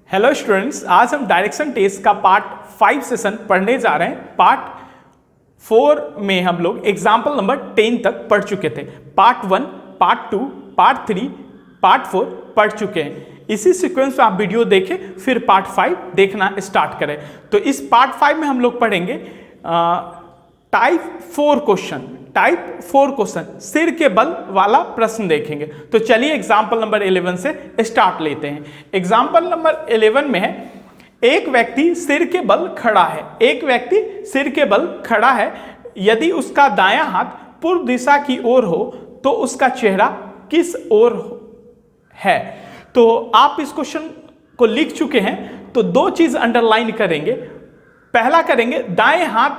Hello students, आज हम direction test का पार्ट 5 सेशन पढ़ने जा रहे हैं। पार्ट 4 में हम लोग एग्जाम्पल नंबर 10 तक पढ़ चुके थे। पार्ट 1, पार्ट 2, पार्ट 3, पार्ट 4 पढ़ चुके हैं। इसी सीक्वेंस में आप वीडियो देखें, फिर पार्ट 5 देखना स्टार्ट करें। तो इस पार्ट 5 में हम लोग पढ़ेंगे टाइप 4 क्वेश्चन, सिर के बल वाला प्रश्न देखेंगे। तो चलिए एग्जाम्पल नंबर 11 से स्टार्ट लेते हैं। एग्जाम्पल नंबर 11 में है, एक व्यक्ति सिर के बल खड़ा है। यदि उसका दायां हाथ पूर्व दिशा की ओर हो तो उसका चेहरा किस ओर है। तो आप इस क्वेश्चन को लिख चुके हैं, तो दो चीज अंडरलाइन करेंगे। पहला करेंगे दाएं हाथ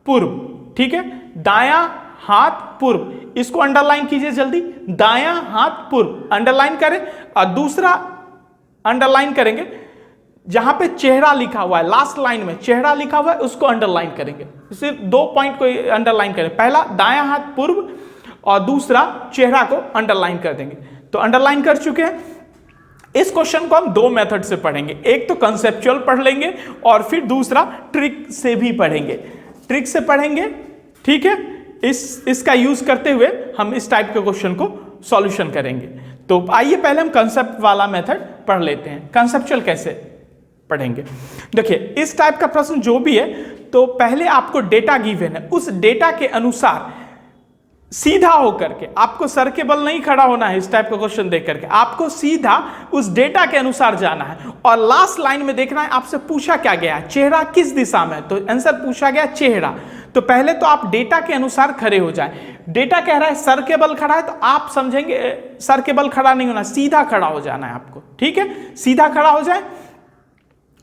पूर्व, ठीक है, दायां हाथ पूर्व, इसको अंडरलाइन कीजिए जल्दी। दायां हाथ पूर्व अंडरलाइन करें, और दूसरा अंडरलाइन करेंगे जहां पे चेहरा लिखा हुआ है, लास्ट लाइन में चेहरा लिखा हुआ है, उसको अंडरलाइन करेंगे। सिर्फ दो पॉइंट को अंडरलाइन करें, पहला दायां हाथ पूर्व और दूसरा चेहरा को अंडरलाइन कर देंगे। तो अंडरलाइन कर चुके हैं। इस क्वेश्चन को हम दो मेथड से पढ़ेंगे, एक तो कंसेप्चुअल पढ़ लेंगे और फिर दूसरा ट्रिक से भी पढ़ेंगे। ट्रिक से पढ़ेंगे, ठीक है, इसका यूज करते हुए हम इस टाइप के क्वेश्चन को सॉल्यूशन करेंगे। तो आइए पहले हम कंसेप्ट वाला मेथड पढ़ लेते हैं। कंसेप्चुअल कैसे पढ़ेंगे, देखिए इस टाइप का प्रश्न जो भी है, तो पहले आपको डेटा गिवन है, उस डेटा के अनुसार सीधा होकर के, आपको सर के बल नहीं खड़ा होना है। इस टाइप का क्वेश्चन देख करके आपको सीधा उस डेटा के अनुसार जाना है, और लास्ट लाइन में देखना है आपसे पूछा क्या गया है, चेहरा किस दिशा में। तो आंसर पूछा गया चेहरा। तो पहले तो आप डेटा के अनुसार खड़े हो जाएं। डेटा कह रहा है सर के बल खड़ा है, तो आप समझेंगे सर के बल खड़ा नहीं होना, सीधा खड़ा हो जाना है आपको, ठीक है, सीधा खड़ा हो जाए।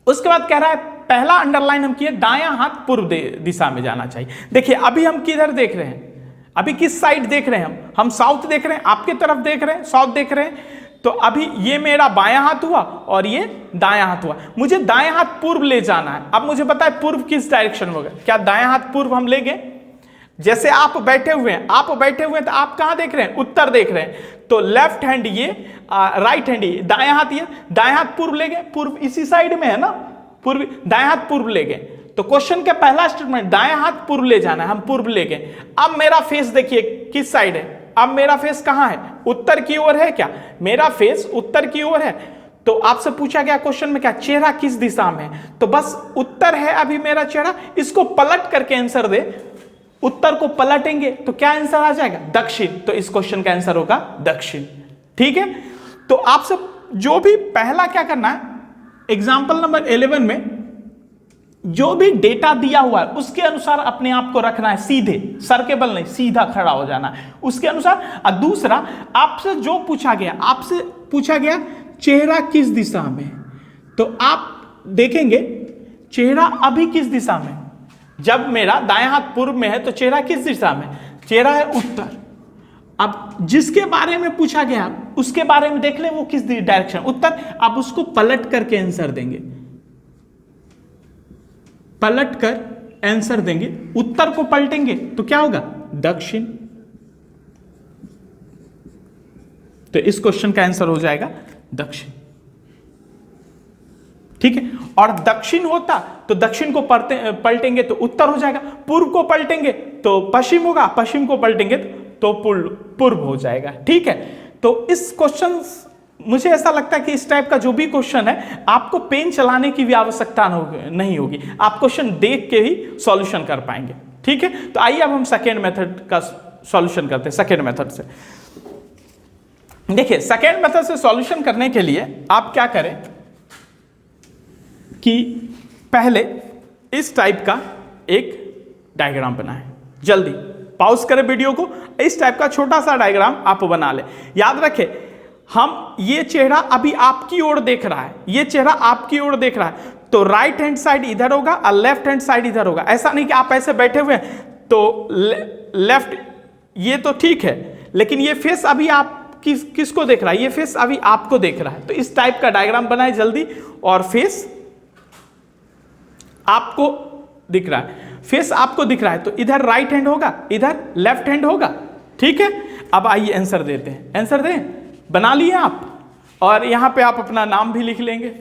उसके बाद कह रहा है, पहला अंडरलाइन हम किए, दायां हाथ पूर्व दिशा में जाना चाहिए। देखिए अभी हम किधर देख रहे हैं, अभी किस साइड देख रहे हैं, हम साउथ देख रहे हैं, आपके तरफ देख रहे हैं, साउथ देख रहे हैं। तो अभी ये मेरा बायां हाथ हुआ और ये दायां हाथ हुआ, मुझे दायां हाथ पूर्व ले जाना है। अब मुझे पता है पूर्व किस डायरेक्शन में होगा, क्या दायां हाथ पूर्व हम ले गए। जैसे आप बैठे हुए हैं, तो आप कहां देख रहे हैं, उत्तर देख रहे हैं। तो लेफ्ट हैंड ये, राइट हैंड ये, दायां हाथ ये, दायां हाथ पूर्व ले गए, पूर्व इसी साइड में है ना, पूर्व, दायां हाथ पूर्व ले गए। तो क्वेश्चन का पहला स्टेटमेंट, दायां हाथ पूर्व ले जाना है, हम पूर्व ले गए। अब मेरा फेस देखिए किस साइड है, अब मेरा फेस कहां है, उत्तर की ओर है क्या, मेरा फेस उत्तर की ओर है। तो आपसे पूछा गया क्वेश्चन में क्या, चेहरा किस दिशा में है, तो बस उत्तर है अभी मेरा चेहरा, इसको पलट करके आंसर दे। उत्तर को पलटेंगे तो क्या आंसर आ जाएगा, दक्षिण। तो इस क्वेश्चन का आंसर होगा दक्षिण, ठीक है। तो आपसे जो भी पहला क्या करना है, एग्जाम्पल नंबर 11 में जो भी डेटा दिया हुआ है उसके अनुसार अपने आप को रखना है, सीधे, सर के बल नहीं, सीधा खड़ा हो जाना है उसके अनुसार। और दूसरा आपसे जो पूछा गया, आपसे पूछा गया चेहरा किस दिशा में, तो आप देखेंगे चेहरा अभी किस दिशा में, जब मेरा दायां हाथ पूर्व में है तो चेहरा किस दिशा में, चेहरा है उत्तर। अब जिसके बारे में पूछा गया उसके बारे में देख ले वो किस डायरेक्शन, उत्तर। आप उसको पलट करके आंसर देंगे, पलट कर आंसर देंगे, उत्तर को पलटेंगे तो क्या होगा, दक्षिण। तो इस क्वेश्चन का आंसर हो जाएगा दक्षिण, ठीक है। और दक्षिण होता तो दक्षिण को पलटेंगे तो उत्तर हो जाएगा, पूर्व को पलटेंगे तो पश्चिम होगा, पश्चिम को पलटेंगे तो पूर्व हो जाएगा, ठीक है। तो इस क्वेश्चन, मुझे ऐसा लगता है कि इस टाइप का जो भी क्वेश्चन है आपको पेन चलाने की भी आवश्यकता नहीं होगी, आप क्वेश्चन देख के ही सॉल्यूशन कर पाएंगे, ठीक है। तो आइए अब हम सेकेंड मेथड का सॉल्यूशन करते हैं। सेकेंड मेथड से देखिए, सेकेंड मेथड से सॉल्यूशन करने के लिए आप क्या करें कि पहले इस टाइप का एक डायग्राम बनाएं। जल्दी पॉज करें वीडियो को, इस टाइप का छोटा सा डायग्राम आप बना लें। याद रखें, हम ये चेहरा अभी आपकी ओर देख रहा है, ये चेहरा आपकी ओर देख रहा है, तो राइट हैंड साइड इधर होगा और लेफ्ट हैंड साइड इधर होगा। ऐसा नहीं कि आप ऐसे बैठे हुए हैं तो लेफ्ट, ये तो ठीक है, लेकिन ये फेस अभी आप किसको देख रहा है, ये फेस अभी आपको देख रहा है। तो इस टाइप का डायग्राम बनाए जल्दी, और फेस आपको दिख रहा है, फेस आपको दिख रहा है, तो इधर राइट हैंड होगा, इधर लेफ्ट हैंड होगा, ठीक है। अब आइए आंसर देते हैं, आंसर दें, बना लिए आप, और यहां पे आप अपना नाम भी लिख लेंगे।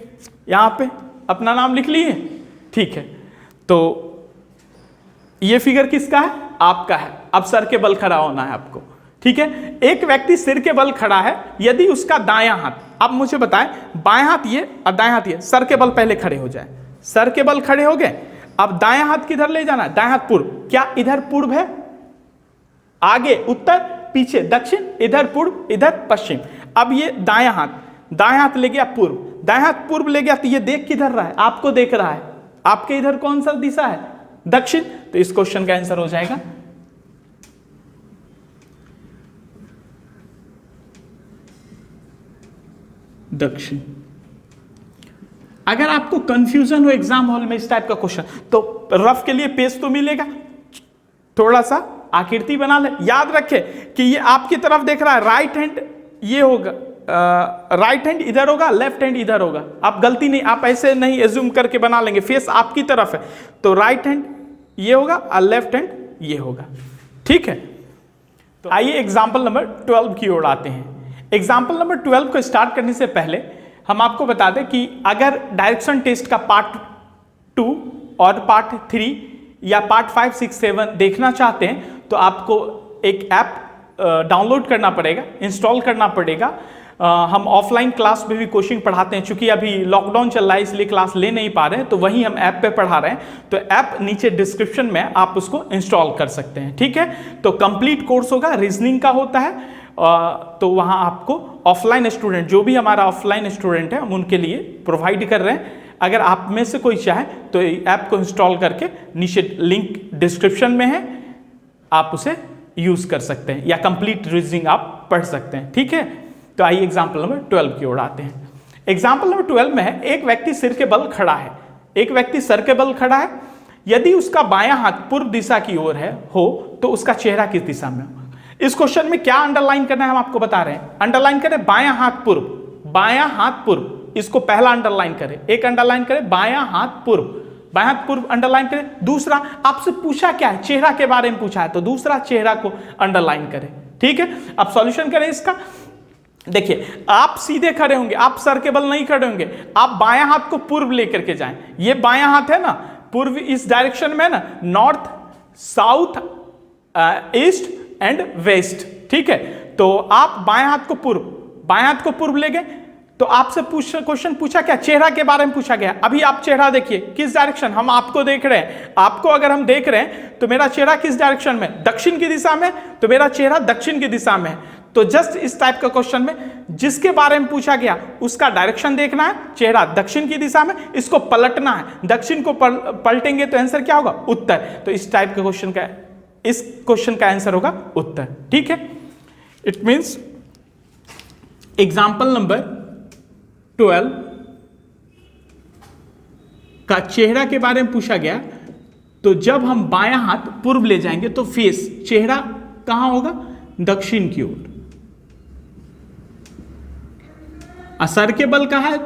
यहां पे अपना नाम लिख लिए, ठीक है। तो ये फिगर किसका है? आपका है। अब सर के बल खड़ा होना है आपको, ठीक है। एक व्यक्ति सिर के बल खड़ा है, यदि उसका दायां हाथ, अब मुझे बताएं, बाएं हाथ ये और दाएं हाथ ये, सर के बल पहले खड़े हो जाए, सर के बल खड़े हो गए। अब दायां हाथ किधर ले जाना है? दायां हाथ पूर्व। क्या इधर पूर्व है? आगे उत्तर, पीछे दक्षिण, इधर पूर्व, इधर पश्चिम। अब ये दायां हाथ ले गया पूर्व, दायां हाथ पूर्व ले गया, तो ये देख किधर रहा है? आपको देख रहा है। आपके इधर कौन सा दिशा है? दक्षिण। तो इस क्वेश्चन का आंसर हो जाएगा दक्षिण। अगर आपको कंफ्यूजन हो एग्जाम हॉल में इस टाइप का क्वेश्चन, तो रफ के लिए पेज तो मिलेगा, थोड़ा सा आकृति बना ले। याद रखे कि ये आपकी तरफ देख रहा है, राइट हैंड ये होगा, राइट हैंड इधर होगा, लेफ्ट हैंड इधर होगा। आप गलती नहीं, आप ऐसे नहीं एज्यूम करके बना लेंगे, फेस आपकी तरफ है तो राइट हैंड ये होगा और लेफ्ट हैंड ये होगा, ठीक है। तो आइए एग्जाम्पल नंबर 12 की ओर आते हैं। एग्जाम्पल नंबर 12 को स्टार्ट करने से पहले हम आपको बता दें कि अगर डायरेक्शन टेस्ट का पार्ट 2 और पार्ट 3 या पार्ट 5, 6, 7 देखना चाहते हैं तो आपको एक ऐप डाउनलोड करना पड़ेगा, इंस्टॉल करना पड़ेगा। हम ऑफलाइन क्लास में भी कोचिंग पढ़ाते हैं, चूंकि अभी लॉकडाउन चल रहा है इसलिए क्लास ले नहीं पा रहे हैं, तो वहीं हम ऐप पे पढ़ा रहे हैं। तो ऐप नीचे डिस्क्रिप्शन में आप उसको इंस्टॉल कर सकते हैं, ठीक है। तो कंप्लीट कोर्स होगा, रीजनिंग का होता है, तो वहाँ आपको ऑफलाइन स्टूडेंट, जो भी हमारा ऑफलाइन स्टूडेंट है हम उनके लिए प्रोवाइड कर रहे हैं। अगर आप में से कोई चाहे तो ऐप को इंस्टॉल करके नीचे लिंक डिस्क्रिप्शन में है, आप उसे यूज कर सकते हैं या कंप्लीट रीजनिंग आप पढ़ सकते हैं, ठीक है। तो आइए एग्जाम्पल नंबर 12 की ओर आते हैं। एग्जाम्पल नंबर 12 में है, एक व्यक्ति सिर के बल खड़ा है, एक व्यक्ति सर के बल खड़ा है, यदि उसका बायां हाथ पूर्व दिशा की ओर है हो तो उसका चेहरा किस दिशा में होगा? इस क्वेश्चन में क्या अंडरलाइन करना है हम आपको बता रहे हैं। अंडरलाइन करें बायां हाथ पूर्व, बायां हाथ पूर्व, इसको पहला अंडरलाइन करें, एक अंडरलाइन करें बायां हाथ पूर्व, बायां हाथ पूर्व अंडरलाइन करें। दूसरा आपसे पूछा क्या है? चेहरा के बारे में पूछा है, तो दूसरा चेहरा को अंडरलाइन करें, ठीक है। अब सॉल्यूशन करें इसका। देखिए आप सीधे खड़े होंगे, आप सर के बल नहीं खड़े होंगे, आप बायां हाथ को पूर्व लेकर के जाएं। ये बायां हाथ है ना, पूर्व इस डायरेक्शन में है ना, north, south, east and west, ठीक है। तो आप बाएं हाथ को पूर्व, बाएं हाथ को पूर्व ले गए, तो आपसे क्वेश्चन पूछा क्या? चेहरा के बारे में पूछा गया। अभी आप चेहरा देखिए किस डायरेक्शन, हम आपको देख रहे हैं, आपको अगर हम देख रहे हैं तो मेरा चेहरा किस डायरेक्शन में? दक्षिण की दिशा में, तो मेरा चेहरा दक्षिण की दिशा में है। तो जस्ट इस टाइप का क्वेश्चन में जिसके बारे में पूछा गया उसका डायरेक्शन देखना है, चेहरा दक्षिण की दिशा में, इसको पलटना है, दक्षिण को पलटेंगे तो आंसर क्या होगा? उत्तर। तो इस टाइप के क्वेश्चन का, इस क्वेश्चन का आंसर होगा उत्तर, ठीक है। इट मींस एग्जाम्पल नंबर 12 का चेहरा के बारे में पूछा गया, तो जब हम बायां हाथ पूर्व ले जाएंगे तो फेस, चेहरा कहां होगा? दक्षिण की ओर। सर के बल कहां है?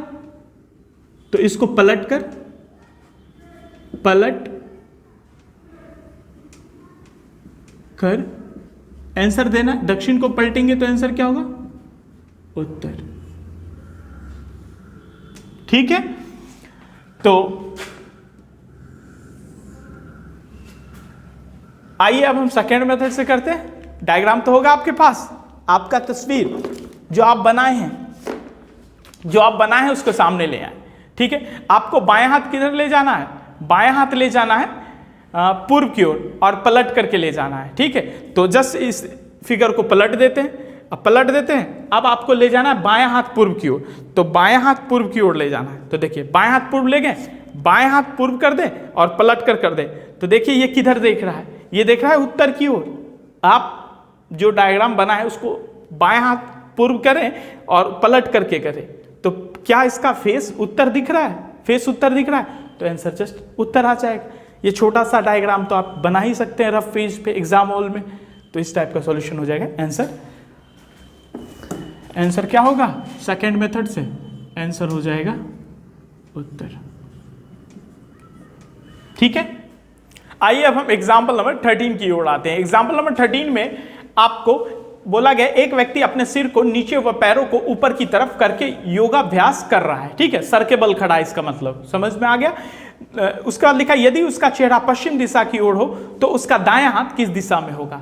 तो इसको पलट कर आंसर देना। दक्षिण को पलटेंगे तो आंसर क्या होगा? उत्तर, ठीक है। तो आइए अब हम सेकेंड मेथड से करते हैं। डायग्राम तो होगा आपके पास, आपका तस्वीर जो आप बनाए हैं, उसको सामने ले आए, ठीक है। आपको बाएं हाथ किधर ले जाना है? बाएं हाथ ले जाना है पूर्व की ओर और पलट करके ले जाना है, ठीक है। तो जस्ट इस फिगर को पलट देते हैं, अब आपको ले जाना है बाएं हाथ पूर्व की ओर, तो बाएं हाथ पूर्व की ओर ले जाना है। तो देखिए बाएं हाथ पूर्व ले गए, बाएं हाथ पूर्व कर दे और पलट कर दे, तो देखिए ये किधर देख रहा है? ये देख रहा है उत्तर की ओर। आप जो डायग्राम बना है उसको बाएं हाथ पूर्व करें और पलट करके करें, तो क्या इसका फेस उत्तर दिख रहा है? फेस उत्तर दिख रहा है, तो आंसर जस्ट उत्तर आ जाएगा। ये छोटा सा डायग्राम तो आप बना ही सकते हैं रफ पेज पे एग्जाम हॉल में, तो इस टाइप का सॉल्यूशन हो जाएगा। आंसर क्या होगा? सेकेंड मेथड से आंसर हो जाएगा उत्तर, ठीक है। आइए अब हम एग्जाम्पल नंबर 13 की ओर आते हैं। एग्जाम्पल नंबर 13 में आपको बोला गया एक व्यक्ति अपने सिर को नीचे व पैरों को ऊपर की तरफ करके योगाभ्यास कर रहा है, ठीक है, सर के बल खड़ा है, इसका मतलब समझ में आ गया। उसका लिखा यदि उसका चेहरा पश्चिम दिशा की ओर हो तो उसका दायां हाथ किस दिशा में होगा।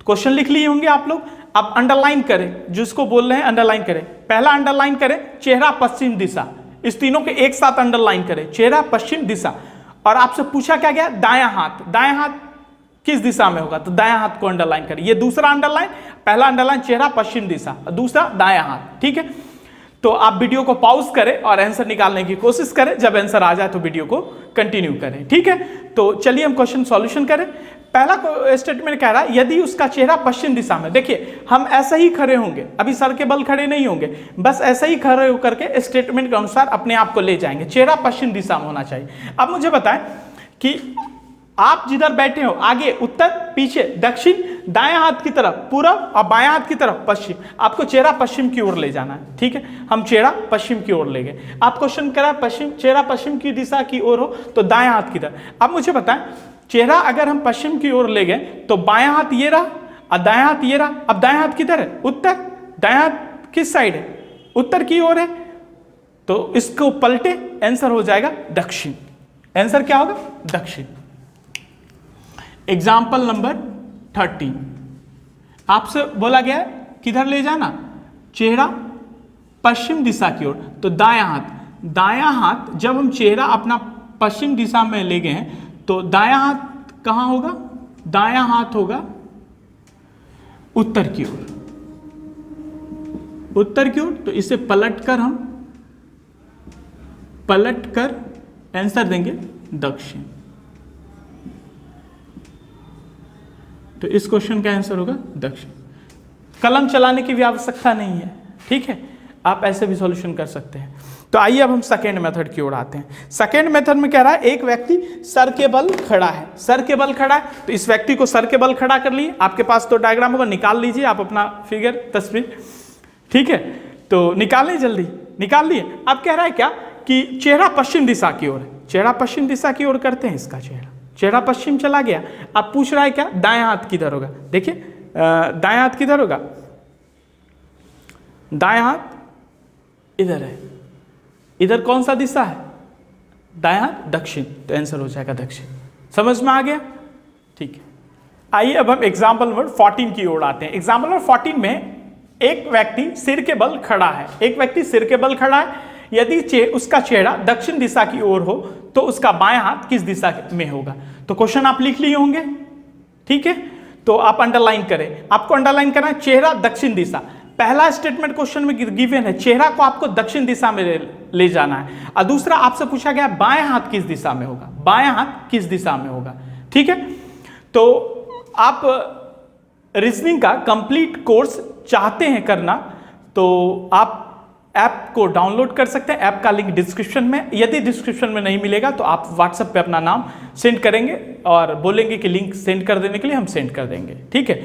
क्वेश्चन लिख लिए होंगे आप लोग, आप अंडरलाइन करें, जिसको बोल रहे हैं अंडरलाइन करें। पहला अंडरलाइन करें चेहरा पश्चिम दिशा, इस तीनों के एक साथ अंडरलाइन करें, चेहरा पश्चिम दिशा। और आपसे पूछा क्या गया, दायां हाथ, दायां हाथ किस दिशा में होगा, तो दायां हाथ को अंडरलाइन करें। ये दूसरा अंडरलाइन, पहला अंडरलाइन चेहरा पश्चिम दिशा, दूसरा दायां हाथ, ठीक है। तो आप वीडियो को पॉज करें और आंसर निकालने की कोशिश करें, जब आंसर आ जाए तो वीडियो को कंटिन्यू करें, ठीक है। तो चलिए हम क्वेश्चन सॉल्यूशन करें। पहला स्टेटमेंट कह रहा है यदि उसका चेहरा पश्चिम दिशा में, देखिए हम ऐसे ही खड़े होंगे, अभी सर के बल खड़े नहीं होंगे, बस ऐसे ही खड़े होकर के स्टेटमेंट के अनुसार अपने आप को ले जाएंगे, चेहरा पश्चिम दिशा में होना चाहिए। अब मुझे बताएं कि आप जिधर बैठे हो, आगे उत्तर, पीछे दक्षिण, दायां हाथ की तरफ पूर्व और बायां हाथ की तरफ पश्चिम, आपको चेहरा पश्चिम की ओर ले जाना है, ठीक है। हम चेहरा पश्चिम की ओर ले गए। आप क्वेश्चन करा पश्चिम, चेहरा पश्चिम की दिशा की ओर हो तो दायां हाथ की तरफ। अब मुझे बताएं चेहरा अगर हम पश्चिम की ओर ले गए तो बायां हाथ ये रहा और दायां हाथ ये रहा। अब दायां हाथ किधर है, उत्तर, दायां हाथ किस साइड है, उत्तर की ओर है, तो इसको पलटे, आंसर हो जाएगा दक्षिण। आंसर क्या होगा, दक्षिण। एग्जाम्पल नंबर 13, आपसे बोला गया है किधर ले जाना, चेहरा पश्चिम दिशा की ओर, तो दायां हाथ, दायां हाथ जब हम चेहरा अपना पश्चिम दिशा में ले गए हैं तो दायां हाथ कहां होगा, दायां हाथ होगा उत्तर की ओर, उत्तर की ओर। तो इसे पलटकर हम पलटकर आंसर देंगे दक्षिण। तो इस क्वेश्चन का आंसर होगा दक्षिण। कलम चलाने की भी आवश्यकता नहीं है, ठीक है, आप ऐसे भी सॉल्यूशन कर सकते हैं। तो आइए अब हम सेकेंड मेथड की ओर आते हैं। सेकेंड मेथड में कह रहा है एक व्यक्ति सर के बल खड़ा है, सर के बल खड़ा है, तो इस व्यक्ति को सर के बल खड़ा कर लिए। आपके पास तो डायग्राम होगा, निकाल लीजिए आप अपना फिगर, तस्वीर, ठीक है। तो निकाल लीजिए, जल्दी निकाल लिए। अब कह रहा है क्या कि चेहरा पश्चिम दिशा की ओर है, चेहरा पश्चिम दिशा की ओर करते हैं, इसका चेहरा पश्चिम चला गया। अब पूछ रहा है क्या, दायां हाथ किधर होगा। देखिए दायां हाथ किधर होगा, दायां हाथ इधर है, इधर कौन सा दिशा है, दायां हाथ दक्षिण, तो आंसर हो जाएगा दक्षिण। समझ में आ गया, ठीक है। आइए अब हम एग्जाम्पल नंबर 14 की ओर आते हैं। एग्जाम्पल नंबर 14 में एक व्यक्ति सिर के बल खड़ा है, एक व्यक्ति सिर के बल खड़ा है। यदि उसका चेहरा दक्षिण दिशा की ओर हो तो उसका बायां हाथ किस दिशा में होगा। तो क्वेश्चन आप लिख लिए होंगे, ठीक है। तो आप अंडरलाइन करें, आपको अंडरलाइन करना है चेहरा दक्षिण दिशा। पहला स्टेटमेंट क्वेश्चन में गिवन है, चेहरा को आपको दक्षिण दिशा में ले जाना है। और दूसरा आपसे पूछा गया बायां हाथ किस दिशा में होगा, बायां हाथ किस दिशा में होगा, ठीक है। तो आप रीजनिंग का कंप्लीट कोर्स चाहते हैं करना तो आप ऐप को डाउनलोड कर सकते हैं। ऐप का लिंक डिस्क्रिप्शन में, यदि डिस्क्रिप्शन में नहीं मिलेगा तो आप व्हाट्सएप पे अपना नाम सेंड करेंगे और बोलेंगे कि लिंक सेंड कर देने के लिए, हम सेंड कर देंगे, ठीक है।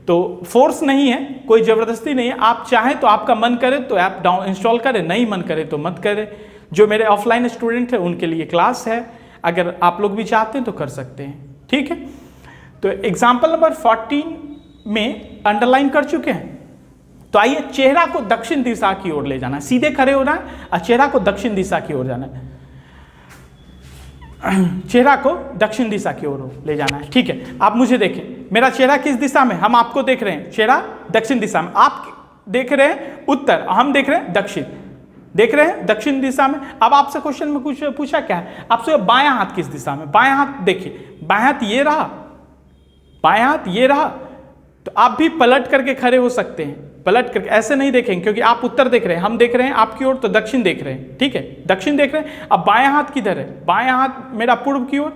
तो फोर्स नहीं है, कोई ज़बरदस्ती नहीं है, आप चाहें तो आपका मन करे तो ऐप डाउन इंस्टॉल करें, नहीं मन करे तो मत करें। जो मेरे ऑफलाइन स्टूडेंट हैं उनके लिए क्लास है, अगर आप लोग भी चाहते हैं तो कर सकते हैं, ठीक है। तो एग्जाम्पल नंबर 14 में अंडरलाइन कर चुके हैं। तो आइए चेहरा को दक्षिण दिशा की ओर ले जाना है, सीधे खड़े होना है और चेहरा को दक्षिण दिशा की ओर जाना है, चेहरा को दक्षिण दिशा की ओर ले जाना है, ठीक है। आप मुझे देखें, मेरा चेहरा किस दिशा में, हम आपको देख रहे हैं, चेहरा दक्षिण दिशा में, आप देख रहे हैं उत्तर, हम देख रहे हैं दक्षिण, देख रहे हैं दक्षिण दिशा में। अब आपसे क्वेश्चन में कुछ पूछा क्या है, आपसे बायां हाथ किस दिशा में, बायां हाथ देखिए, बायां हाथ ये रहा, बायां हाथ ये रहा, तो आप भी पलट करके खड़े हो सकते हैं, पलट करके, ऐसे नहीं देखेंगे क्योंकि आप उत्तर देख रहे हैं, हम देख रहे हैं आपकी ओर, तो दक्षिण देख रहे हैं, ठीक है, दक्षिण देख रहे हैं। अब बायां हाथ किधर है, बायां हाथ मेरा पूर्व की ओर,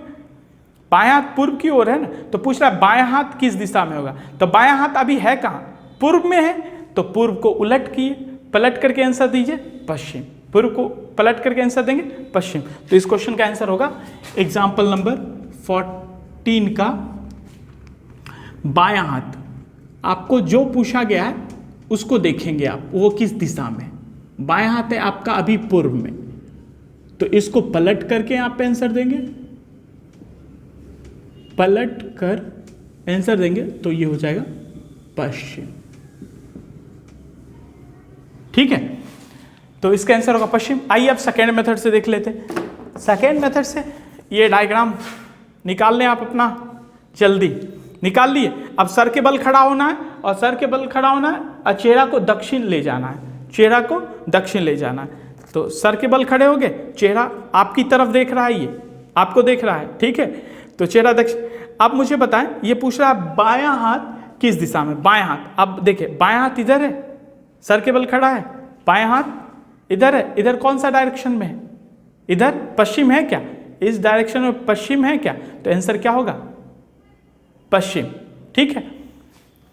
बायां हाथ पूर्व की ओर है ना, तो पूछ रहा है बायां हाथ किस दिशा में होगा। तो बायां हाथ अभी है कहाँ, पूर्व में है, तो पूर्व को उलट किए, पलट करके आंसर दीजिए पश्चिम, पूर्व को पलट करके आंसर देंगे पश्चिम। तो इस क्वेश्चन का आंसर होगा एग्जाम्पल नंबर 14 का बायां हाथ। आपको जो पूछा गया है उसको देखेंगे आप, वो किस दिशा में, बायां हाथ है आपका अभी पूर्व में, तो इसको पलट करके आप आंसर देंगे, पलट कर आंसर देंगे तो ये हो जाएगा पश्चिम। ठीक है, तो इसका आंसर होगा पश्चिम। आइए अब सेकेंड मेथड से देख लेते हैं। सेकेंड मेथड से ये डायग्राम निकाल लें आप अपना, जल्दी निकाल लिए। अब सर के बल खड़ा होना है, और सर के बल खड़ा होना है और चेहरा को दक्षिण ले जाना है, चेहरा को दक्षिण ले जाना है। तो सर के बल खड़े हो गए, चेहरा आपकी तरफ देख रहा है, ये आपको देख रहा है, ठीक है। तो चेहरा दक्षिण। अब मुझे बताएं, ये पूछ रहा है बायां हाथ किस दिशा में, बायां हाथ। अब देखिए बायां हाथ इधर है, सर के बल खड़ा है, बायां हाथ इधर है, इधर कौन सा डायरेक्शन में है, इधर पश्चिम है क्या, इस डायरेक्शन में पश्चिम है क्या, तो आंसर क्या होगा, पश्चिम, ठीक है।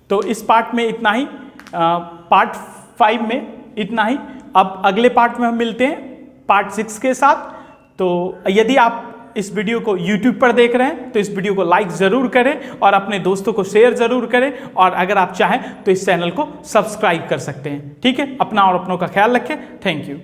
तो इस पार्ट में इतना ही, पार्ट 5 में इतना ही। अब अगले पार्ट में हम मिलते हैं पार्ट 6 के साथ। तो यदि आप इस वीडियो को YouTube पर देख रहे हैं तो इस वीडियो को लाइक ज़रूर करें और अपने दोस्तों को शेयर ज़रूर करें, और अगर आप चाहें तो इस चैनल को सब्सक्राइब कर सकते हैं, ठीक है। अपना और अपनों का ख्याल रखें। Thank you.